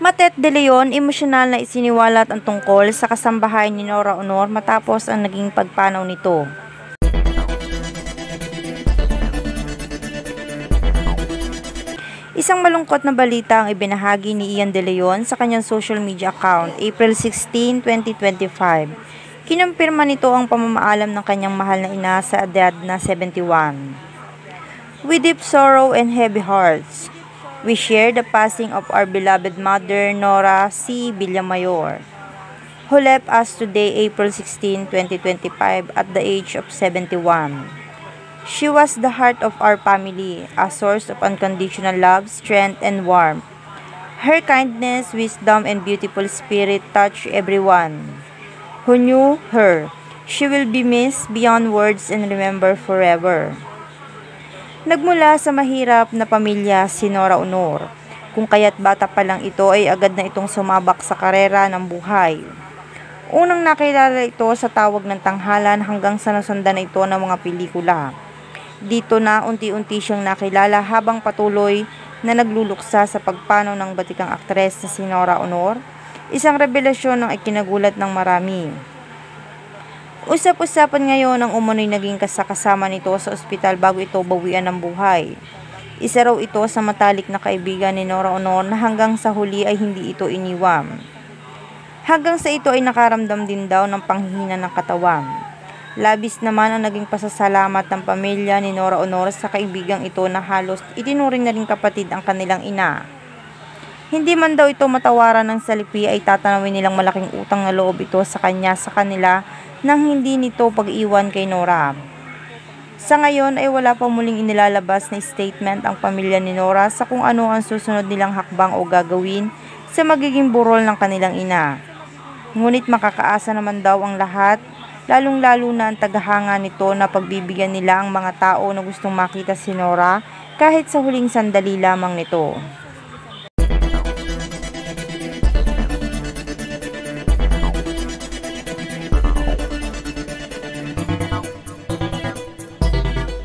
Matet de Leon, emosyonal na isiniwalat ang tungkol sa kasambahay ni Nora Aunor matapos ang naging pagpanaw nito. Isang malungkot na balita ang ibinahagi ni Ian de Leon sa kanyang social media account April 16, 2025. Kinumpirma nito ang pamamaalam ng kanyang mahal na ina sa edad na 71. With deep sorrow and heavy hearts, we share the passing of our beloved mother, Nora C. Villamayor, who left us today, April 16, 2025, at the age of 71. She was the heart of our family, a source of unconditional love, strength, and warmth. Her kindness, wisdom, and beautiful spirit touched everyone who knew her. She will be missed beyond words and remembered forever. Nagmula sa mahirap na pamilya si Nora Aunor, kung kaya't bata pa lang ito ay agad na itong sumabak sa karera ng buhay. Unang nakilala ito sa Tawag ng Tanghalan hanggang sa nasundan na ito ng mga pelikula. Dito na unti-unti siyang nakilala habang patuloy na nagluluksa sa pagpanaw ng batikang aktres na si Nora Aunor, isang revelasyon ng ikinagulat ng marami. Usap-usapan ngayon ang umano'y naging kasama nito sa ospital bago ito bawian ng buhay. Isa raw ito sa matalik na kaibigan ni Nora Aunor na hanggang sa huli ay hindi ito iniwam. Hanggang sa ito ay nakaramdam din daw ng panghihina ng katawan. Labis naman ang naging pasasalamat ng pamilya ni Nora Aunor sa kaibigang ito na halos itinuring na rin kapatid ang kanilang ina. Hindi man daw ito matawaran ng salapi ay tatanawin nilang malaking utang na loob ito sa kanila nang hindi nito pag-iwan kay Nora. Sa ngayon ay wala pa muling inilalabas na statement ang pamilya ni Nora sa kung ano ang susunod nilang hakbang o gagawin sa magiging burol ng kanilang ina. Ngunit makakaasa naman daw ang lahat, lalong-lalo na ang tagahanga nito na pagbibigyan nila ang mga tao na gustong makita si Nora kahit sa huling sandali lamang nito.